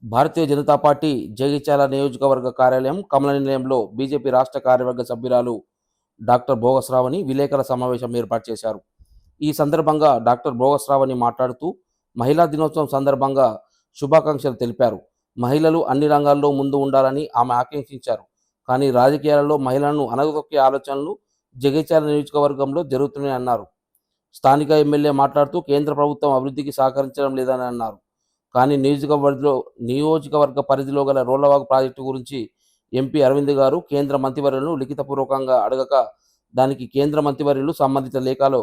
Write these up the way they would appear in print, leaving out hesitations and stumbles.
Bharatiya Janata party Jagtial నియోజకవర్గ కార్యాలయం కమల నిలయంలో బీజేపీ రాష్ట్ర కార్యవర్గ సభ్యురాలు డాక్టర్ భోగశ్రావణి విలేకరుల సమావేశం ఏర్పాటు చేశారు. ఈ సందర్భంగా డాక్టర్ భోగశ్రావణి మాట్లాడుతూ మహిళా దినోత్సవం సందర్భంగా శుభాకాంక్షలు తెలిపారు. మహిళలు అన్ని రంగాల్లో ముందు ఉండాలని ఆమె ఆకాంక్షించారు. కానీ రాజకీయాలలో మహిళలను అనగదొక్కే ఆలోచనలు జగిత్యాల నియోజకవర్గంలో జరుగుతున్నాయని అన్నారు. స్థానిక ఎమ్మెల్యే మాట్లాడుతూ కేంద్ర ప్రభుత్వం అభివృద్ధికి సహకరించడం లేదని అన్నారు. కానీ నియోజకవర్గ పరిధిలో గల రోళ్లవాగు ప్రాజెక్టు గురించి ఎంపీ అరవింద్ గారు కేంద్ర మంత్రివర్యులను లిఖితపూర్వకంగా అడగక దానికి కేంద్ర మంత్రివర్యులు సంబంధిత లేఖలో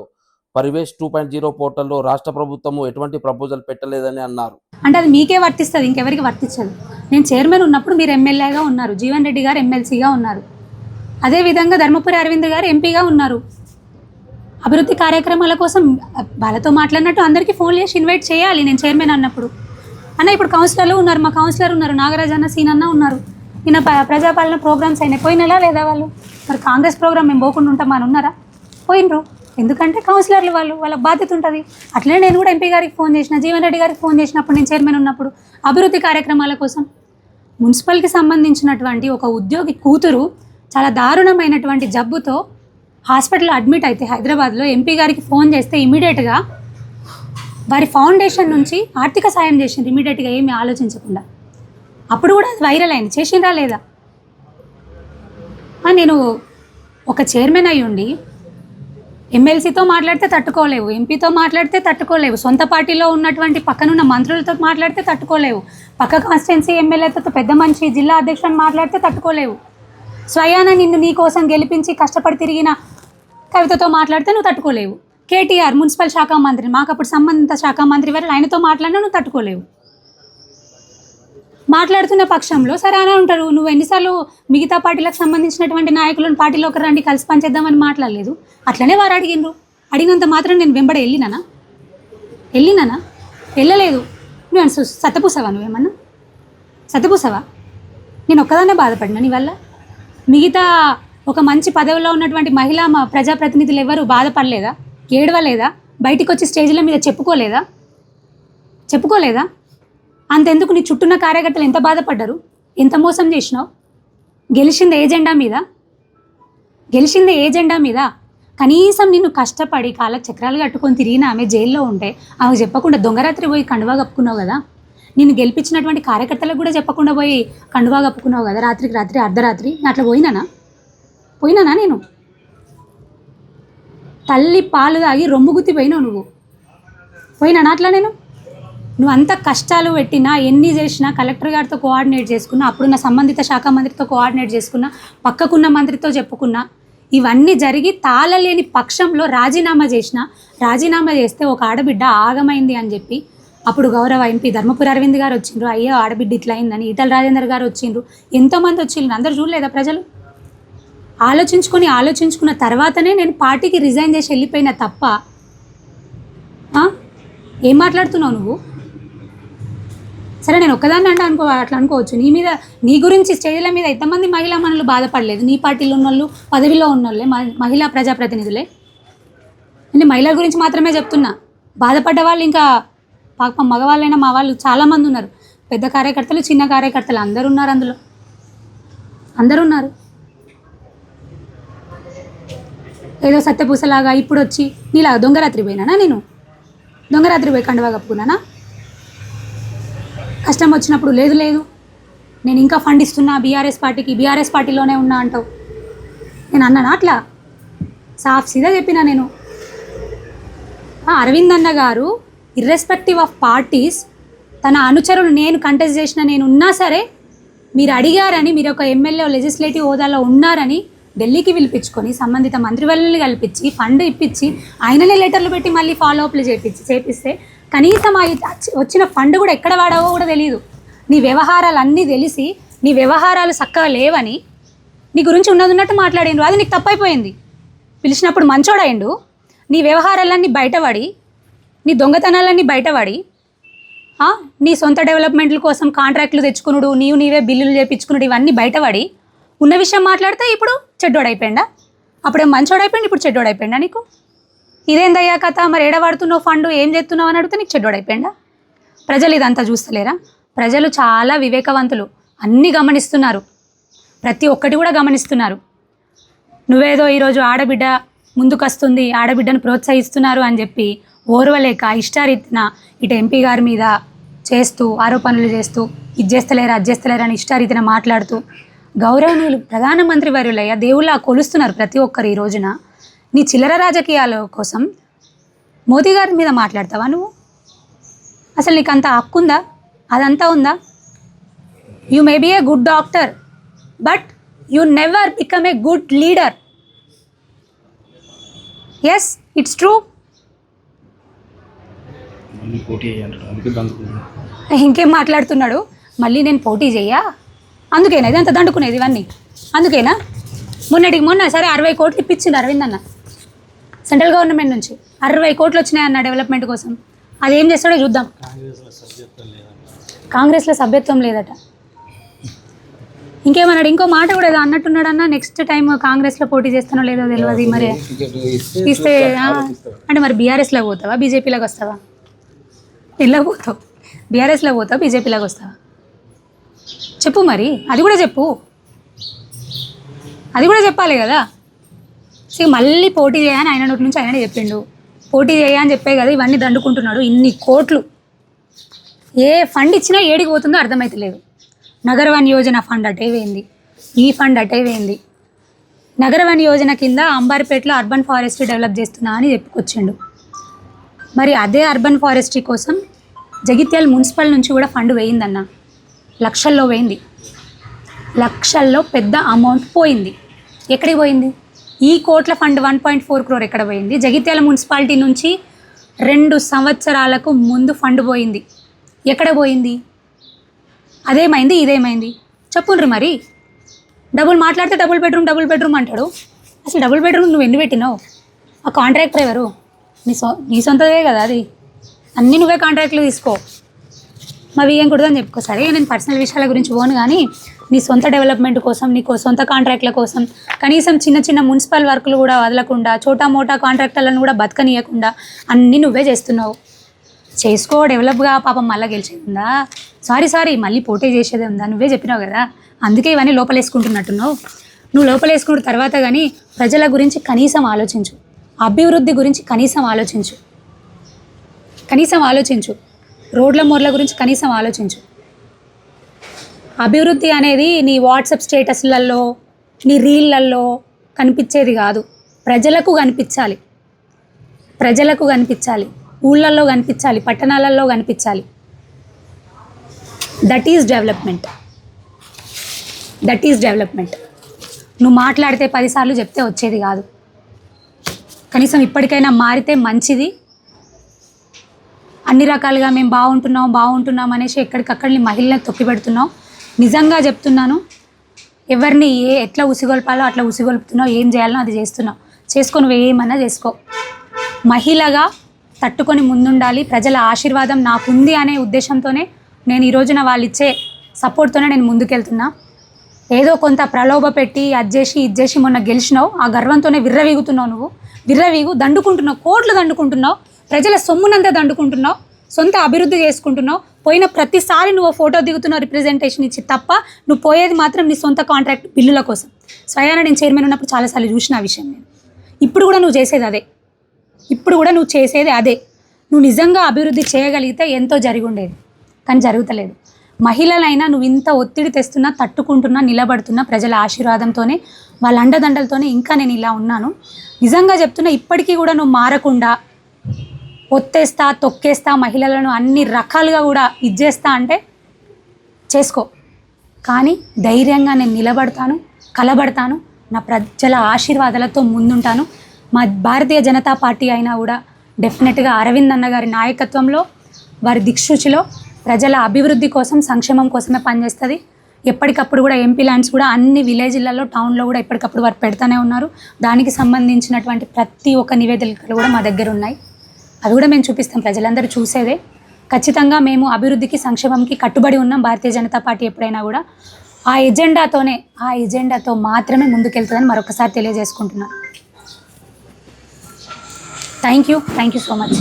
పరివేష్ 2.0 పోర్టల్లో రాష్ట్ర ప్రభుత్వము ఎటువంటి ప్రపోజల్ పెట్టలేదని అన్నారు. అంటే అది మీకే వర్తిస్తుంది, ఇంకెవరికి వర్తించదు. నేను చైర్మన్ ఉన్నప్పుడు మీరు ఎమ్మెల్యేగా ఉన్నారు, జీవన్ రెడ్డి గారు ఎమ్మెల్సీగా ఉన్నారు, అదేవిధంగా ధర్మపురి అరవింద్ గారు ఎంపీగా ఉన్నారు. అభివృద్ధి కార్యక్రమాల కోసం వాళ్ళతో మాట్లాడినట్టు అందరికీ ఫోన్ చేసి ఇన్వైట్ చేయాలి. నేను చైర్మన్ అన్నప్పుడు అన్న ఇప్పుడు కౌన్సిలర్లు ఉన్నారు, మా కౌన్సిలర్ ఉన్నారు, నాగరాజ్ అన్న సీన్ అన్న ఉన్నారు. నిన్న ప్రజాపాలన ప్రోగ్రామ్స్ అయినాయి, పోయినలా లేదా వాళ్ళు? మరి కాంగ్రెస్ ప్రోగ్రామ్ మేము పోకుండా ఉంటామని ఉన్నారా? పోయినరు. ఎందుకంటే కౌన్సిలర్లు వాళ్ళకి బాధ్యత ఉంటుంది. అట్లనే నేను కూడా ఎంపీ గారికి ఫోన్ చేసిన, జీవన్ రెడ్డి గారికి ఫోన్ చేసినప్పుడు నేను చైర్మన్ ఉన్నప్పుడు అభివృద్ధి కార్యక్రమాల కోసం మున్సిపల్కి సంబంధించినటువంటి ఒక ఉద్యోగి కూతురు చాలా దారుణమైనటువంటి జబ్బుతో హాస్పిటల్లో అడ్మిట్ అయితే హైదరాబాద్లో ఎంపీ గారికి ఫోన్ చేస్తే ఇమీడియట్గా వారి ఫౌండేషన్ నుంచి ఆర్థిక సాయం చేసింది, ఇమీడియట్గా ఏమీ ఆలోచించకుండా. అప్పుడు కూడా అది వైరల్ అయింది. చేసిండ్రా లేదా? నేను ఒక చైర్మన్ అయి ఉండి ఎమ్మెల్సీతో మాట్లాడితే తట్టుకోలేవు, ఎంపీతో మాట్లాడితే తట్టుకోలేవు, సొంత పార్టీలో ఉన్నటువంటి పక్కనున్న మంత్రులతో మాట్లాడితే తట్టుకోలేవు, పక్క కాన్స్టిట్యున్సీ ఎమ్మెల్యేతో పెద్ద మనిషి జిల్లా అధ్యక్షుని మాట్లాడితే తట్టుకోలేవు, స్వయాన నిన్ను నీ కోసం గెలిపించి కష్టపడి తిరిగిన కవితతో మాట్లాడితే నువ్వు తట్టుకోలేవు. కేటీఆర్ మున్సిపల్ శాఖ మంత్రి, మాకు అప్పుడు సంబంధిత శాఖ మంత్రి వారు, ఆయనతో మాట్లాడినా నువ్వు తట్టుకోలేవు. మాట్లాడుతున్న పక్షంలో సరే అని ఉంటారు. నువ్వు ఎన్నిసార్లు మిగతా పార్టీలకు సంబంధించినటువంటి నాయకులను పార్టీలోకి రండి కలిసి పనిచేద్దామని మాట్లాడలేదు. అట్లనే వారు అడిగినరు. అడిగినంత మాత్రం నేను వెంబడి వెళ్ళినానా? వెళ్ళలేదు. నువ్వు సత్తపూసవా? నువ్వేమన్నా సత్తపూసవా? నేను ఒక్కదాన్నే బాధపడినా నీ వల్ల? మిగతా ఒక మంచి పదవిలో ఉన్నటువంటి మహిళా ప్రజాప్రతినిధులు ఎవరు బాధపడలేదా? ఏడవలేదా? బయటికి వచ్చి స్టేజ్ల మీద చెప్పుకోలేదా? అంతెందుకు నీ చుట్టూన్న కార్యకర్తలు ఎంత బాధపడ్డారు, ఎంత మోసం చేసినావు? గెలిచింది ఏజెండా మీద కనీసం నిన్ను కష్టపడి కాళ్ళ చక్రాలు కట్టుకొని తిరిగిన ఆమె జైల్లో ఉంటే ఆమె చెప్పకుండా దొంగరాత్రి పోయి కండువా కప్పుకున్నావు కదా. నిన్ను గెలిపించినటువంటి కార్యకర్తలకు కూడా చెప్పకుండా పోయి కండువా కప్పుకున్నావు కదా, రాత్రికి రాత్రి అర్ధరాత్రి. అట్లా పోయినానా నేను? తల్లి పాలు తాగి రొమ్ము గుత్తి పోయినావు నువ్వు. పోయినానా అట్లా నేను? నువ్వు అంత కష్టాలు పెట్టినా, ఎన్ని చేసినా, కలెక్టర్ గారితో కోఆర్డినేట్ చేసుకున్నా, అప్పుడున్న సంబంధిత శాఖ మంత్రితో కోఆర్డినేట్ చేసుకున్నా, పక్కకున్న మంత్రితో చెప్పుకున్నా, ఇవన్నీ జరిగి తాళలేని పక్షంలో రాజీనామా చేస్తే ఒక ఆడబిడ్డ ఆగమైంది అని చెప్పి అప్పుడు గౌరవ ఎంపీ ధర్మపురి అరవింద్ గారు వచ్చిండ్రు. అయ్యో ఆడబిడ్డ ఇట్లా అయిందని ఈటల రాజేందర్ గారు వచ్చిండ్రు. ఎంతోమంది వచ్చిండ్రు. అందరూ చూడలేదా ప్రజలు? ఆలోచించుకున్న తర్వాతనే నేను పార్టీకి రిజైన్ చేసి వెళ్ళిపోయినా తప్ప ఏం మాట్లాడుతున్నావు నువ్వు? సరే నేను ఒక్కదాన్ని అట్లా అనుకోవచ్చు. నీ గురించి స్టేజ్ల మీద ఎంతమంది మహిళా మనులు బాధపడలేదు? నీ పార్టీలో ఉన్న వాళ్ళు, పదవిలో ఉన్న వాళ్ళే మహిళా ప్రజాప్రతినిధులే. నేను మహిళల గురించి మాత్రమే చెప్తున్నా. బాధపడ్డ వాళ్ళు ఇంకా పాపం మగవాళ్ళైనా మా వాళ్ళు చాలామంది ఉన్నారు. పెద్ద కార్యకర్తలు, చిన్న కార్యకర్తలు అందరూ ఉన్నారు. అందరూ ఉన్నారు. ఏదో సత్యపూసలాగా ఇప్పుడు వచ్చి నీలా దొంగరాత్రి పోయినానా? నేను దొంగరాత్రి పోయి కండువా కప్పుకున్నానా? కష్టం వచ్చినప్పుడు లేదు నేను ఇంకా ఫండ్ ఇస్తున్నా బీఆర్ఎస్ పార్టీలోనే ఉన్నా అంటావు. నేను అన్నానా అట్లా? సాఫ్ సీదా చెప్పినా నేను. అరవింద్ అన్న గారు ఇర్రెస్పెక్టివ్ ఆఫ్ పార్టీస్ తన అనుచరులు నేను కంటెస్ట్ చేసిన నేను ఉన్నా సరే మీరు అడిగారని, మీరు ఒక ఎమ్మెల్యే లెజిస్లేటివ్ హోదాలో ఉన్నారని ఢిల్లీకి పిలిపించుకొని సంబంధిత మంత్రివర్యుల్ని కల్పించి ఫండ్ ఇప్పించి ఆయననే లెటర్లు పెట్టి మళ్ళీ ఫాలోఅప్లు చేపిస్తే కనీసం వచ్చిన ఫండ్ కూడా ఎక్కడ వాడావో కూడా తెలియదు. నీ వ్యవహారాలు అన్నీ తెలిసి నీ వ్యవహారాలు చక్కగా లేవని నీ గురించి ఉన్నట్టు మాట్లాడిండ్రు. అది నీకు తప్పైపోయింది. పిలిచినప్పుడు మంచోడైండు. నీ వ్యవహారాలన్నీ బయటపడి, నీ దొంగతనాలన్నీ బయటపడి, నీ సొంత డెవలప్మెంట్ల కోసం కాంట్రాక్ట్లు తెచ్చుకునుడు, నీవే బిల్లులు చేయించుకున్నాడు, ఇవన్నీ బయటపడి ఉన్న విషయం మాట్లాడితే ఇప్పుడు చెడ్డోడైపోయిందా? అప్పుడే మంచోడైపోయింది, ఇప్పుడు చెడ్డోడైపోయిందా నీకు? ఇదేందయ్యా కథ? మరి ఏడవాడుతున్నావు ఫండ్, ఏం చేస్తున్నావు అని అడిగితే నీకు చెడ్డోడైపోయిందా? ప్రజలు ఇదంతా చూస్తలేరా? ప్రజలు చాలా వివేకవంతులు, అన్నీ గమనిస్తున్నారు, ప్రతి ఒక్కటి కూడా గమనిస్తున్నారు. నువ్వేదో ఈరోజు ఆడబిడ్డ ముందుకొస్తుంది, ఆడబిడ్డను ప్రోత్సహిస్తున్నారు అని చెప్పి ఓర్వలేక ఇష్టారీతిన ఇటు ఎంపీ గారి మీద చేస్తూ ఆరోపణలు చేస్తూ ఇది చేస్తలేరు అది చేస్తలేరు అని ఇష్టారీతిన మాట్లాడుతూ గౌరవనీయులు ప్రధానమంత్రి వర్యులయ్య దేవుళ్ళ కొలుస్తున్నారు ప్రతి ఒక్కరు. ఈ రోజున నీ చిల్లర రాజకీయాల కోసం మోదీ గారి మీద మాట్లాడతావా నువ్వు? అసలు నీకు అంత హక్కు ఉందా? అదంతా ఉందా? You may be a good doctor but you never become a good leader. Yes, it's true. ఇంకేం మాట్లాడుతున్నాడు? మళ్ళీ నేను పోటీ చెయ్యా, అందుకేనా ఇదంతా దండుకునేది ఇవన్నీ? అందుకేనా మొన్న సరే 60 కోట్లు ఇప్పించిండు అరవింద్ అన్న సెంట్రల్ గవర్నమెంట్ నుంచి. 60 కోట్లు వచ్చినాయన్న డెవలప్మెంట్ కోసం. అది ఏం చేస్తాడో చూద్దాం. కాంగ్రెస్లో సభ్యత్వం లేదట. ఇంకేమన్నాడు? ఇంకో మాట కూడా ఏదో అన్నట్టున్నాడు అన్న, నెక్స్ట్ టైం కాంగ్రెస్లో పోటీ చేస్తానో లేదో తెలియదు. మరి ఇస్తే అంటే మరి బీఆర్ఎస్లోకి పోతావా, బీజేపీలోకి వస్తావా? ఇలా పోతావు, బీఆర్ఎస్లోకి పోతావా, బీజేపీలోకి వస్తావా? చెప్పు మరి, అది కూడా చెప్పు, అది కూడా చెప్పాలి కదా. సో మళ్ళీ పోటీ చేయని ఆయన నోటి నుంచి ఆయనే చెప్పిండు. పోటీ చేయని చెప్పే కదా ఇవన్నీ దండుకుంటున్నాడు. ఇన్ని కోట్లు ఏ ఫండ్ ఇచ్చినా ఏడికి పోతుందో అర్థమైతలేదు. నగరవన్ యోజన ఫండ్ అటే వేయింది, ఈ ఫండ్ అటే వేయింది. నగరవన్ యోజన కింద అంబారిపేటలో అర్బన్ ఫారెస్ట్రీ డెవలప్ చేస్తున్నా అని చెప్పుకొచ్చిండు. మరి అదే అర్బన్ ఫారెస్ట్రీ కోసం జగిత్యాల మున్సిపల్ నుంచి కూడా ఫండ్ వేయిందన్న, లక్షల్లో వేయింది. లక్షల్లో పెద్ద అమౌంట్ పోయింది. ఎక్కడికి పోయింది? ఈ కోట్ల ఫండ్ 1.4 crore ఎక్కడ పోయింది? జగిత్యాల మున్సిపాలిటీ నుంచి 2 సంవత్సరాలకు ముందు ఫండ్ పోయింది. ఎక్కడ పోయింది? అదేమైంది ఇదేమైంది చెప్పుండ్రి మరి. డబుల్ మాట్లాడితే డబుల్ బెడ్రూమ్ అంటాడు. అసలు డబుల్ బెడ్రూమ్ నువ్వు ఎన్ని పెట్టినావు? ఆ కాంట్రాక్టర్ ఎవరు? నీ సొంతదే కదా అది. అన్నీ నువ్వే కాంట్రాక్ట్లు తీసుకో, మావి ఏం కుడదని చెప్పుకో. సరే నేను పర్సనల్ విషయాల గురించి పోను, కానీ నీ సొంత డెవలప్మెంట్ కోసం, నీకు సొంత కాంట్రాక్ట్ల కోసం కనీసం చిన్న మున్సిపల్ వర్కులు కూడా వదలకుండా, చోటా మోటా కాంట్రాక్టర్లను కూడా బతకనీయకుండా అన్నీ నువ్వే చేస్తున్నావు. చేసుకో, డెవలప్గా. పాపం మళ్ళీ గెలిచేది ఉందా? సారీ మళ్ళీ పోటీ చేసేదే ఉందా? నువ్వే చెప్పినావు కదా, అందుకే ఇవన్నీ లోపలేసుకుంటున్నట్టున్నావు. నువ్వు లోపలేసుకున్న తర్వాత కానీ ప్రజల గురించి కనీసం ఆలోచించు, అభివృద్ధి గురించి కనీసం ఆలోచించు, రోడ్ల మోర్ల గురించి కనీసం ఆలోచించు. అభివృద్ధి అనేది నీ వాట్సాప్ స్టేటస్లలో, నీ రీళ్ళల్లో కనిపించేది కాదు. ప్రజలకు కనిపించాలి, ఊళ్ళల్లో కనిపించాలి, పట్టణాలలో కనిపించాలి. That is development. నువ్వు మాట్లాడితే 10 సార్లు చెప్తే వచ్చేది కాదు. కనీసం ఇప్పటికైనా మారితే మంచిది. అన్ని రకాలుగా మేము బాగుంటున్నాం అనేసి ఎక్కడికక్కడిని మహిళలను తొక్కిపెడుతున్నావు. నిజంగా చెప్తున్నాను, ఎవరిని ఎట్లా ఉసిగొల్పాలో అట్లా ఉసిగొల్పుతున్నావు, ఏం చేయాలో అది చేస్తున్నావు. నువ్వు ఏమన్నా చేసుకో. మహిళగా తట్టుకొని ముందుండాలి. ప్రజల ఆశీర్వాదం నాకుంది అనే ఉద్దేశంతోనే నేను ఈ రోజున వాళ్ళు ఇచ్చే సపోర్ట్తోనే నేను ముందుకెళ్తున్నా. ఏదో కొంత ప్రలోభ పెట్టి ఇది చేసి మొన్న గెలిచినావు, ఆ గర్వంతోనే విర్రవీగుతున్నావు. నువ్వు దండుకుంటున్నావు, కోట్లు దండుకుంటున్నావు, ప్రజల సొమ్మునంతా దండుకుంటున్నావు, సొంత అభివృద్ధి చేసుకుంటున్నావు. పోయిన ప్రతిసారి నువ్వు ఫోటో దిగుతున్నావు రిప్రజెంటేషన్ ఇచ్చి తప్ప, నువ్వు పోయేది మాత్రం నీ సొంత కాంట్రాక్ట్ బిల్లుల కోసం. స్వయాన నేను చైర్మన్ ఉన్నప్పుడు చాలాసార్లు చూసిన ఆ విషయం నేను. ఇప్పుడు కూడా నువ్వు చేసేది అదే. నువ్వు నిజంగా అభివృద్ధి చేయగలిగితే ఎంతో జరిగి ఉండేది, కానీ జరుగుతలేదు. మహిళలైనా నువ్వు ఇంత ఒత్తిడి తెస్తున్నా, తట్టుకుంటున్నా, నిలబడుతున్నా ప్రజల ఆశీర్వాదంతోనే, వాళ్ళ అండదండలతోనే ఇంకా నేను ఇలా ఉన్నాను. నిజంగా చెప్తున్నా, ఇప్పటికీ కూడా నువ్వు మారకుండా ఒత్తేస్తా, తొక్కేస్తా, మహిళలను అన్ని రకాలుగా కూడా ఇచ్చేస్తా అంటే చేసుకో. కానీ ధైర్యంగా నేను నిలబడతాను, కలబడతాను, నా ప్రజల ఆశీర్వాదాలతో ముందుంటాను. మా భారతీయ జనతా పార్టీ అయినా కూడా డెఫినెట్గా అరవింద్ అన్న గారి నాయకత్వంలో, వారి దిక్సూచిలో ప్రజల అభివృద్ధి కోసం, సంక్షేమం కోసమే పనిచేస్తుంది. ఎప్పటికప్పుడు కూడా ఎంపీ ల్యాండ్స్ కూడా అన్ని విలేజ్లలో, టౌన్లో కూడా ఎప్పటికప్పుడు వారు పెడతానే ఉన్నారు. దానికి సంబంధించినటువంటి ప్రతి ఒక్క నివేదికలు కూడా మా దగ్గర ఉన్నాయి. అవి కూడా మేము చూపిస్తాం, ప్రజలందరూ చూసేదే. ఖచ్చితంగా మేము అభివృద్ధికి, సంక్షేమంకి కట్టుబడి ఉన్నాం. భారతీయ జనతా పార్టీ ఎప్పుడైనా కూడా ఆ ఎజెండాతో మాత్రమే ముందుకెళ్తుందని మరొకసారి తెలియజేసుకుంటున్నాను. Thank you so much.